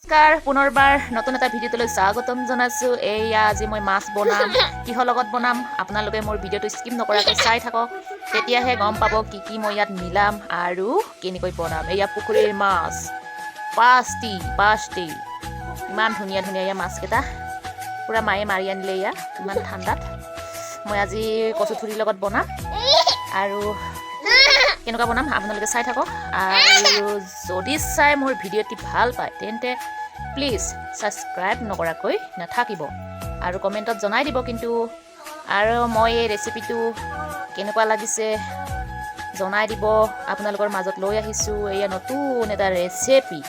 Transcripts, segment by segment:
নমস্কাৰ পুনৰবাৰ নতুন এটা ভিডিঅ'লৈ স্বাগতম জনাইছোঁ। এয়া আজি মই মাছ বনাম। কিহৰ লগত বনাম আপোনালোকে মোৰ ভিডিঅ'টো স্কিপ নকৰাকৈ চাই থাকক, তেতিয়াহে গম পাব কি কি মই ইয়াত মিলাম আৰু কেনেকৈ বনাম। এয়া পুখুৰীৰ মাছ পাঁচটি ইমান ধুনীয়া ধুনীয়া এয়া মাছকেইটা পূৰা মায়ে মাৰি আনিলে। এয়া ইমান ঠাণ্ডাত মই আজি কচুথুৰিৰ লগত বনাম আৰু কেনেকুৱা বনাম আপোনালোকে চাই থাকক। আৰু যদি চাই মোৰ ভিডিঅ'টি ভাল পায় তেন্তে প্লিজ ছাবস্ক্ৰাইব নকৰাকৈ নাথাকিব আৰু কমেণ্টত জনাই দিব কিন্তু। আৰু মই এই ৰেচিপিটো কেনেকুৱা লাগিছে জনাই দিব। আপোনালোকৰ মাজত লৈ আহিছোঁ এয়া নতুন এটা ৰেচিপি।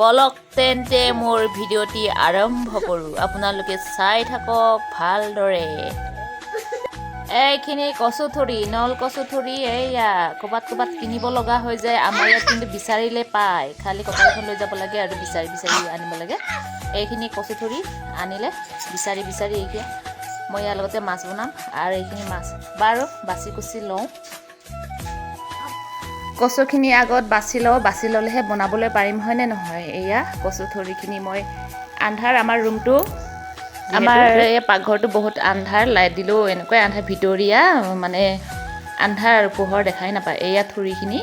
বলক তেন্তে মোৰ ভিডিঅ'টি আৰম্ভ কৰোঁ। আপোনালোকে চাই থাকক ভালদৰে। এইখিনি কচুথুৰি নল কচুথুৰি এয়া ক'ৰবাত কিনিব লগা হৈ যায়। আমাৰ ইয়াত কিন্তু বিচাৰিলে পায়, খালি কটাৰীখন লৈ যাব লাগে আৰু বিচাৰি আনিব লাগে। এইখিনি কচুথুৰি আনিলে বিচাৰি এতিয়া মই ইয়াৰ লগতে মাছ বনাম আৰু এইখিনি মাছ বাৰু বাছি কুচি লওঁ। কচুখিনি আগত বাছি ল'লেহে বনাবলৈ পাৰিম, হয়নে নহয়। এয়া কচুথুৰিখিনি মই আন্ধাৰ আমাৰ ৰুমটো, আমাৰ এই পাকঘৰটো বহুত আন্ধাৰ, লাইট দিলেও এনেকুৱাই আন্ধাৰ, ভিতৰীয়া মানে আন্ধাৰ আৰু পোহৰ দেখাই নাপায়। এয়া থুৰিখিনি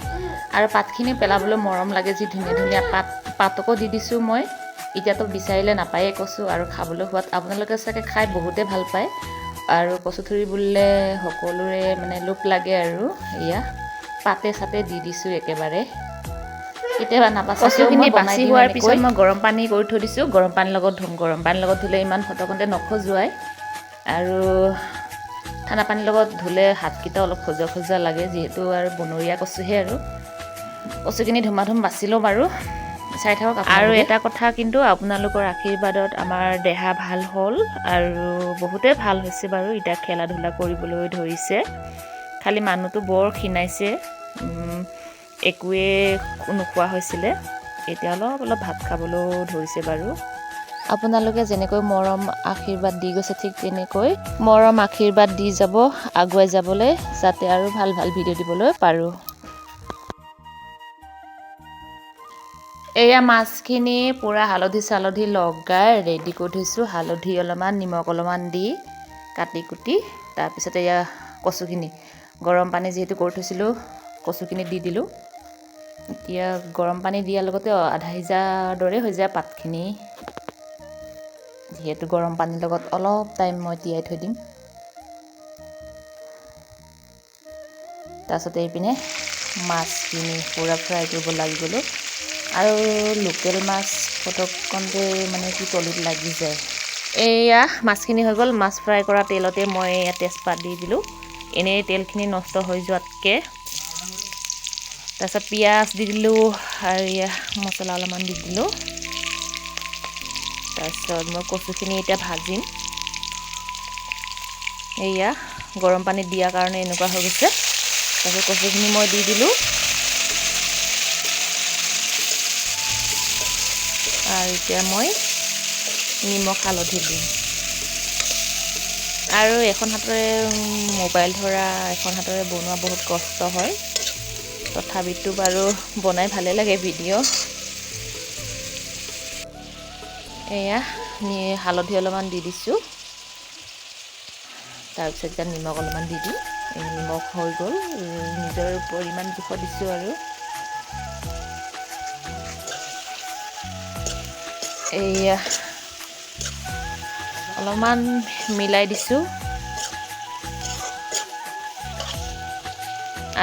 আৰু পাতখিনি পেলাবলৈ মৰম লাগে, যি ধুনীয়া ধুনীয়া পাতকো দি দিছোঁ মই। এতিয়াতো বিচাৰিলে নাপায়ে কচু আৰু খাবলৈ সোৱাদ। আপোনালোকে চাগে খাই বহুতে ভাল পায় আৰু কচুথুৰি বুলিলে সকলোৰে মানে লোভ লাগে আৰু এয়া পাতে চাতে দি দিছোঁ একেবাৰে। কেতিয়াবা নাপাচাকেও কচুখিনি বাছি হোৱাৰ পিছত মই গৰম পানী কৰি থৈ দিছোঁ। গৰম পানীৰ লগত ধুম, গৰম পানীৰ লগত ধুলে ইমান ফটকতে নখজুৱাই আৰু ঠাণ্ডা পানীৰ লগত ধুলে হাতকেইটা অলপ খজুৱা লাগে, যিহেতু আৰু বনৰীয়া কচুহে আৰু। কচুখিনি ধুমাধুম বাছি ল'ম আৰু চাই থাকক। আৰু এটা কথা কিন্তু, আপোনালোকৰ আশীৰ্বাদত আমাৰ দেহা ভাল হ'ল আৰু বহুতে ভাল হৈছে বাৰু। এতিয়া খেলা ধূলা কৰিবলৈ ধৰিছে, খালি মানুহটো বৰ ক্ষীণাইছে, একোৱে নোখোৱা হৈছিলে, এতিয়া অলপ ভাত খাবলৈও ধৰিছে বাৰু। আপোনালোকে যেনেকৈ মৰম আশীৰ্বাদ দি গৈছে ঠিক তেনেকৈ মৰম আশীৰ্বাদ দি যাব আগুৱাই যাবলৈ, যাতে আৰু ভাল ভিডিঅ' দিবলৈ পাৰোঁ। এয়া মাছখিনি পূৰা হালধি লগাই ৰেডি কৰি থৈছোঁ। হালধি অলপমান নিমখ অলপমান দি কাটি কুটি, তাৰপিছত এয়া কচুখিনি গৰম পানী যিহেতু কৰি থৈছিলোঁ কচুখিনি দি দিলোঁ। এতিয়া গৰম পানী দিয়াৰ লগতে আধা সিজাৰ দৰে হৈ যায় পাতখিনি, যিহেতু গৰম পানীৰ লগত অলপ টাইম মই তিয়াই থৈ দিম। তাৰপিছত এইপিনে মাছখিনি পূৰা ফ্ৰাই কৰিব লাগিবলৈ, আৰু লোকেল মাছ পটকতে মানে কি তলিত লাগি যায়। এয়া মাছখিনি হৈ গ'ল। মাছ ফ্ৰাই কৰা তেলতে মই এয়া তেজপাত দি দিলোঁ, এনেই তেলখিনি নষ্ট হৈ যোৱাতকৈ। তাৰপিছত পিঁয়াজ দি দিলোঁ আৰু এয়া মছলা অলপমান দি দিলোঁ। তাৰপিছত মই কচুখিনি এতিয়া ভাজিম। এয়া গৰম পানীত দিয়াৰ কাৰণে এনেকুৱা হৈ গৈছে। তাৰপিছত কচুখিনি মই দি দিলোঁ আৰু এতিয়া মই নিমখ হালধি দিম। আৰু এখন হাতেৰে মোবাইল ধৰা, এখন হাতেৰে বনোৱা বহুত কষ্ট হয়, তথাপিতো বাৰু বনাই ভালে লাগে ভিডিঅ'। এয়া হালধি অলপমান দি দিছোঁ, তাৰপিছত এতিয়া নিমখ অলপমান দি দিওঁ। নিমখ হৈ গ'ল, নিজৰ পৰিমাণ জোখত দিছোঁ আৰু এয়া অলপমান মিলাই দিছোঁ।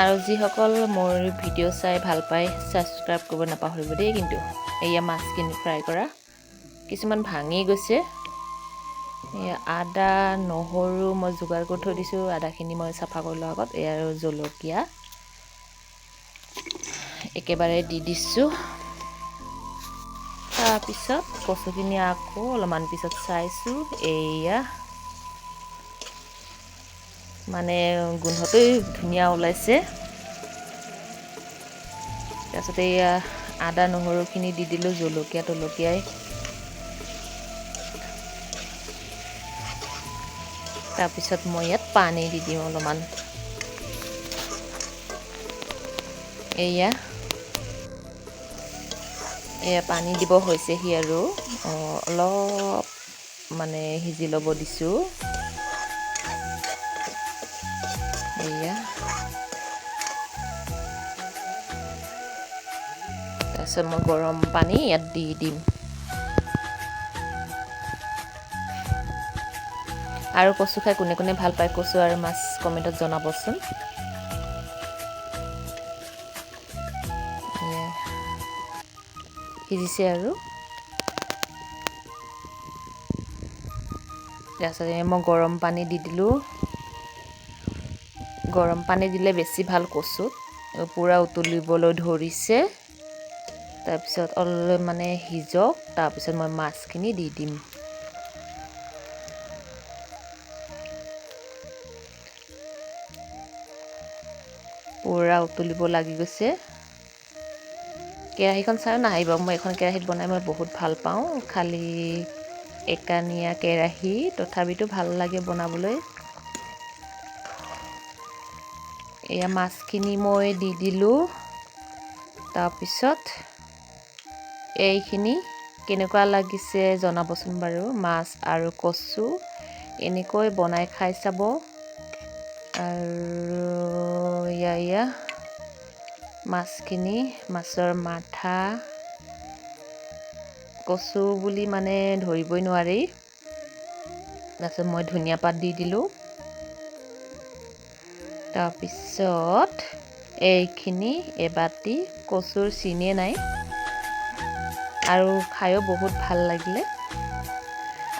আৰু যিসকল মোৰ ভিডিঅ' চাই ভাল পায় ছাবস্ক্ৰাইব কৰিব নাপাহৰিব দেই কিন্তু। এয়া মাছখিনি ফ্ৰাই কৰা কিছুমান ভাঙি গৈছে। এয়া আদা নহৰু মই যোগাৰ কৰি থৈ দিছোঁ, আদাখিনি মই চাফা কৰি লোৱাৰ আগত। এয়া আৰু জলকীয়া একেবাৰে দি দিছোঁ। তাৰপিছত কচুখিনি আকৌ অলপমান পিছত চাইছোঁ, এয়া মানে গোন্ধটোই ধুনীয়া ওলাইছে। তাৰপিছতে এয়া আদা নহৰুখিনি দি দিলোঁ, জলকীয়াই। তাৰপিছত মই ইয়াত পানী দি দিওঁ অলপমান। এয়া এয়া পানী দিব হৈছেহি আৰু অলপ মানে সিজি ল'ব দিছোঁ। এয়া তাৰপিছত মই গৰম পানী ইয়াত দি দিম। আৰু কচু খাই কোনে কোনে ভাল পায় কচু আৰু মাছ কমেণ্টত জনাবচোন। সিজিছে আৰু তাৰপিছত মই গৰম পানী দি দিলোঁ। গৰম পানী দিলে বেছি ভাল কচুত, পূৰা উতলিবলৈ ধৰিছে। তাৰপিছত অলপ মানে সিজক, তাৰপিছত মই মাছখিনি দি দিম। পূৰা উতলিব লাগি গৈছে। কেৰাহীখন চাই নাহিব, মই এখন কেৰাহীত বনাই মই বহুত ভাল পাওঁ। খালি একানীয়া কেৰাহী, তথাপিতো ভাল লাগে বনাবলৈ। এয়া মাছখিনি মই দি দিলোঁ। তাৰপিছত এইখিনি কেনেকুৱা লাগিছে জনাবচোন বাৰু। মাছ আৰু কচু এনেকৈ বনাই খাই চাব। আৰু এয়া মাছখিনি, মাছৰ মাথা, কচু বুলি মানে ধৰিবই নোৱাৰি। তাৰপিছত মই ধনিয়া পাত দি দিলোঁ। তাৰপিছত এইখিনি এবাটি কচুৰ চিনিয়ে নাই, আৰু খায়ো বহুত ভাল লাগিলে।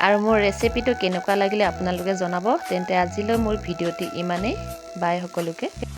আৰু মোৰ ৰেচিপিটো কেনেকুৱা লাগিলে আপোনালোকে জনাব। তেন্তে আজিলৈ মোৰ ভিডিঅ'টি ইমানেই। বাই সকলোকে।